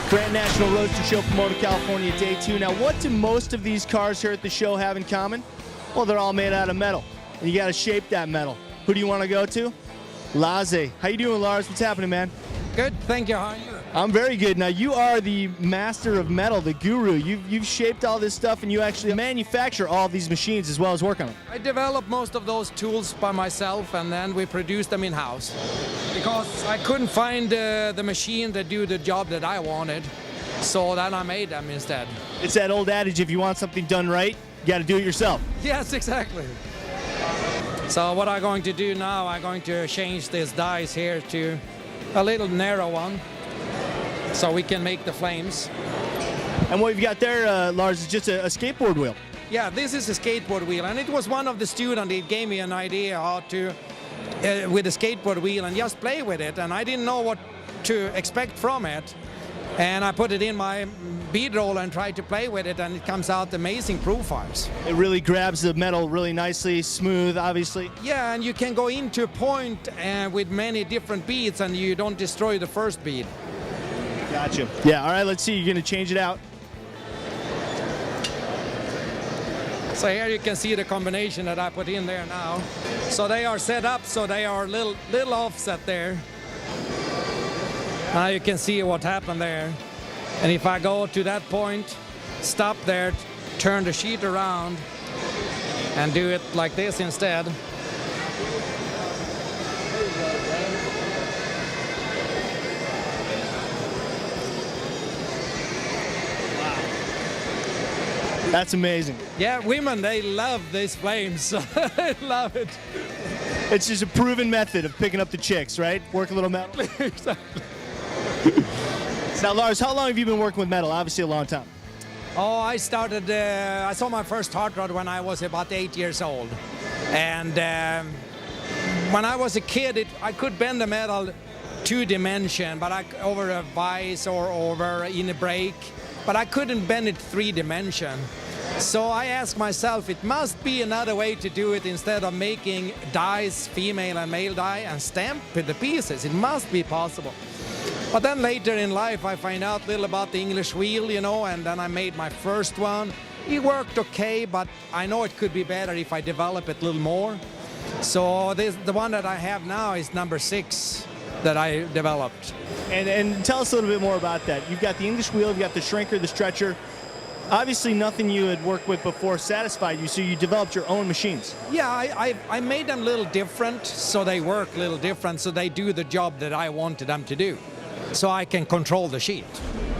Grand National Roadster Show, Pomona, California, day 2. Now, what do most of these cars here at the show have in common? Well, they're all made out of metal, and you got to shape that metal. Who do you want to go to? Lazze. How you doing, Lars? What's happening, man? Good, thank you. How are you? I'm very good. Now, you are the master of metal, the guru. You've shaped all this stuff, and you actually manufacture all these machines as well as work on them. I developed most of those tools by myself, and then we produced them in-house. Because I couldn't find the machine to do the job that I wanted, so then I made them instead. It's that old adage, if you want something done right, you got to do it yourself. Yes, exactly. So what I'm going to do now, I'm going to change these dies here to a little narrow one, so we can make the flames. And what you've got there, Lars, is just a skateboard wheel. Yeah, this is a skateboard wheel, and it was one of the students that gave me an idea how to, with a skateboard wheel, and just play with it, and I didn't know what to expect from it. And I put it in my bead roller and tried to play with it, and it comes out amazing profiles. It really grabs the metal really nicely, smooth, obviously. Yeah, and you can go into a point with many different beads, and you don't destroy the first bead. Gotcha. Yeah, all right, let's see. You're going to change it out. So here you can see the combination that I put in there now. So they are set up, so they are little offset there. Now you can see what happened there. And if I go to that point, stop there, turn the sheet around, and do it like this instead. That's amazing. Yeah, women, they love these flames. They love it. It's just a proven method of picking up the chicks, right? Work a little metal. Exactly. Now, Lars, how long have you been working with metal? Obviously a long time. Oh, I started, I saw my first hot rod when I was about 8 years old. And when I was a kid, I could bend the metal 2-dimension, but over a vise or over in a brake, but I couldn't bend it 3-dimension. So I asked myself, it must be another way to do it instead of making dies, female and male die, and stamp the pieces. It must be possible. But then later in life, I find out a little about the English wheel, you know, and then I made my first one. It worked okay, but I know it could be better if I develop it a little more. So the one that I have now is number 6 that I developed. And tell us a little bit more about that. You've got the English wheel, you've got the shrinker, the stretcher. Obviously nothing you had worked with before satisfied you, so you developed your own machines. Yeah, I made them a little different, so they work a little different, so they do the job that I wanted them to do. So I can control the sheet.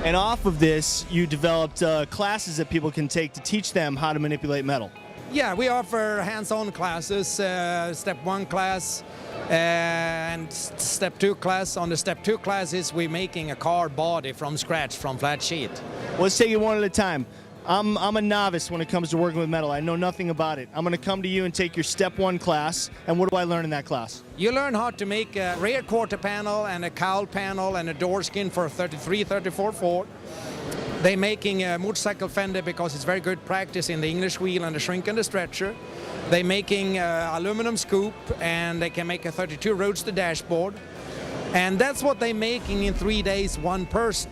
And off of this, you developed classes that people can take to teach them how to manipulate metal. Yeah, we offer hands-on classes, step 1 class and step 2 class. On the step 2 classes, we're making a car body from scratch, from flat sheet. Let's take it one at a time. I'm a novice when it comes to working with metal. I know nothing about it. I'm going to come to you and take your step 1 class. And what do I learn in that class? You learn how to make a rear quarter panel and a cowl panel and a door skin for 33, 34 Ford. They're making a motorcycle fender because it's very good practice in the English wheel and the shrink and the stretcher. They're making aluminum scoop, and they can make a 32 Roadster dashboard. And that's what they're making in 3 days, one person.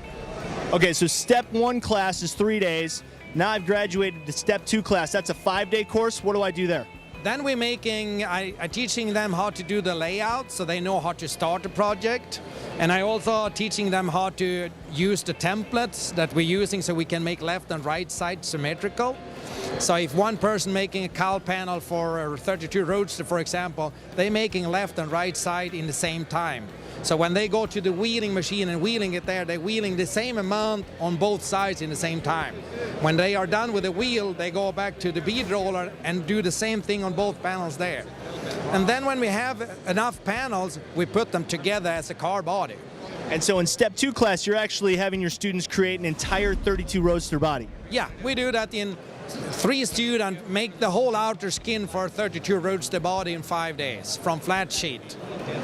Okay, so step 1 class is 3 days. Now I've graduated to step 2 class. That's a 5-day course. What do I do there? Then we're making, I'm teaching them how to do the layout so they know how to start a project. And I also teaching them how to use the templates that we're using so we can make left and right side symmetrical. So if one person making a cowl panel for a 32 Roadster, for example, they're making left and right side in the same time. So when they go to the wheeling machine and wheeling it there, they're wheeling the same amount on both sides in the same time. When they are done with the wheel, they go back to the bead roller and do the same thing on both panels there. And then when we have enough panels, we put them together as a car body. And so in step 2 class, you're actually having your students create an entire 32 Roadster body. Yeah, we do that in 3 students, make the whole outer skin for a 32 Roadster body in 5 days from flat sheet.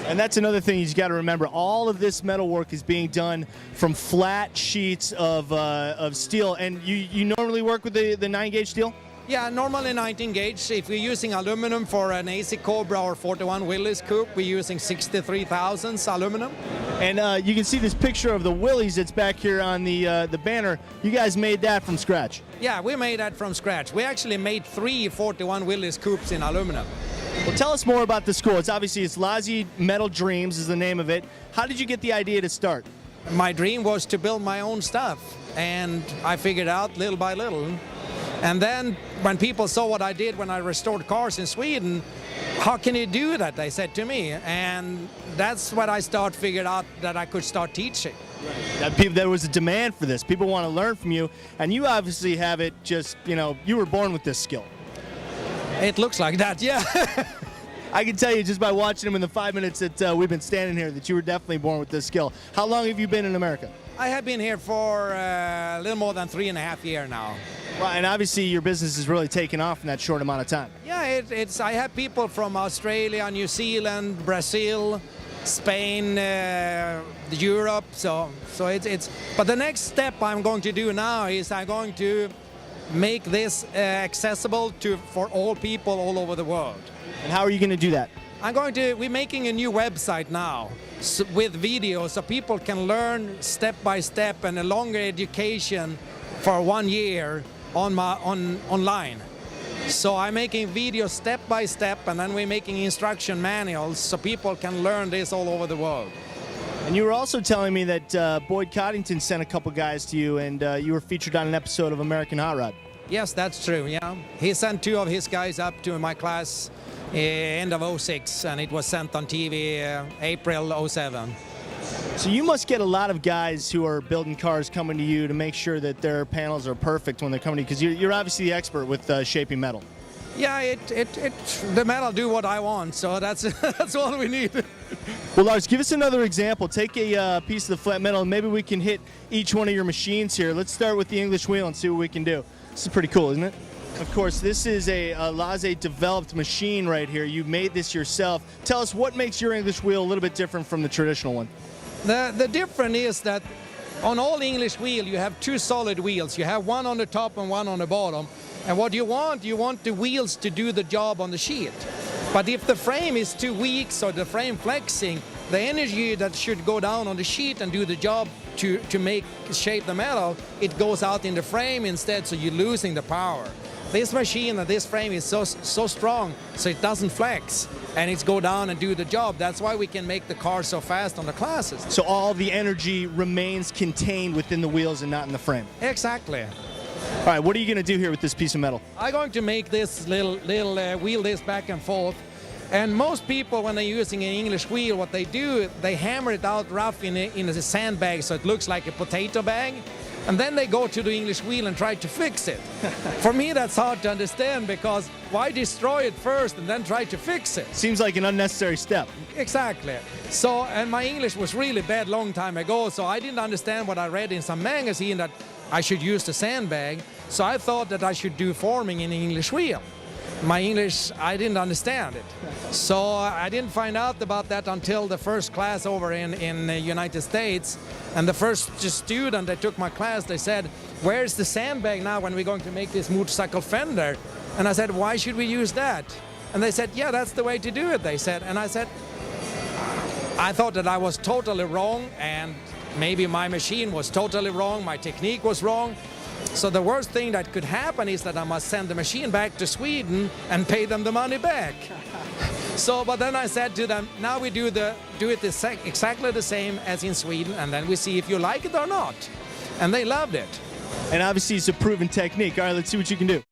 And that's another thing you've got to remember. All of this metal work is being done from flat sheets of steel. And you normally work with the 9-gauge steel? Yeah, normally 19 gauge. If we're using aluminum for an AC Cobra or 41 Willys coupe, we're using 63 thousandths aluminum. And you can see this picture of the Willies that's back here on the banner. You guys made that from scratch. Yeah, we made that from scratch. We actually made 3 41 Willys coupes in aluminum. Well, tell us more about the school. It's Lazze Metal Dreams is the name of it. How did you get the idea to start? My dream was to build my own stuff, and I figured out little by little. And then when people saw what I did when I restored cars in Sweden, how can you do that, they said to me. And that's when I figured out that I could start teaching. There was a demand for this. People want to learn from you, and you obviously have it just, you were born with this skill. It looks like that, yeah. I can tell you just by watching him in the 5 minutes that we've been standing here that you were definitely born with this skill. How long have you been in America? I have been here for a little more than 3.5 years now. Well, and obviously your business has really taken off in that short amount of time. Yeah, I have people from Australia, New Zealand, Brazil, Spain, Europe. So it's. But the next step I'm going to do now is I'm going to make this accessible for all people all over the world. And how are you going to do that? We're making a new website now with videos so people can learn step by step and a longer education for 1 year online. So I'm making videos step by step, and then we're making instruction manuals so people can learn this all over the world. And you were also telling me that Boyd Coddington sent a couple guys to you, and you were featured on an episode of American Hot Rod. Yes, that's true, yeah. He sent 2 of his guys up to my class end of '06, and it was sent on TV April '07. So you must get a lot of guys who are building cars coming to you to make sure that their panels are perfect when they're coming to you, because you're obviously the expert with shaping metal. Yeah, the metal do what I want, so that's that's all we need. Well, Lars, give us another example. Take a piece of the flat metal, and maybe we can hit each one of your machines here. Let's start with the English wheel and see what we can do. This is pretty cool, isn't it? Of course, this is a Lazze developed machine right here. You made this yourself. Tell us what makes your English wheel a little bit different from the traditional one. The difference is that on all English wheel you have 2 solid wheels. You have one on the top and one on the bottom. And what you want the wheels to do the job on the sheet. But if the frame is too weak, so the frame flexing, the energy that should go down on the sheet and do the job to shape the metal, it goes out in the frame instead, so you're losing the power. This machine and this frame is so strong, so it doesn't flex, and it's go down and do the job. That's why we can make the car so fast on the classes. So all the energy remains contained within the wheels and not in the frame. Exactly. All right, what are you going to do here with this piece of metal? I'm going to make this little wheel this back and forth. And most people, when they're using an English wheel, what they do, they hammer it out rough in a sandbag so it looks like a potato bag. And then they go to the English wheel and try to fix it. For me, that's hard to understand, because why destroy it first and then try to fix it? Seems like an unnecessary step. Exactly. So, and my English was really bad long time ago, so I didn't understand what I read in some magazine that I should use the sandbag. So I thought that I should do forming in the English wheel. My English, I didn't understand it. So I didn't find out about that until the first class over in the United States. And the first student that took my class, they said, "Where's the sandbag now when we're going to make this motorcycle fender?" And I said, "Why should we use that?" And they said, "Yeah, that's the way to do it," they said. And I said, I thought that I was totally wrong, and maybe my machine was totally wrong, my technique was wrong. So the worst thing that could happen is that I must send the machine back to Sweden and pay them the money back. So, but then I said to them, now we do it exactly the same as in Sweden, and then we see if you like it or not. And they loved it. And obviously it's a proven technique. All right, let's see what you can do.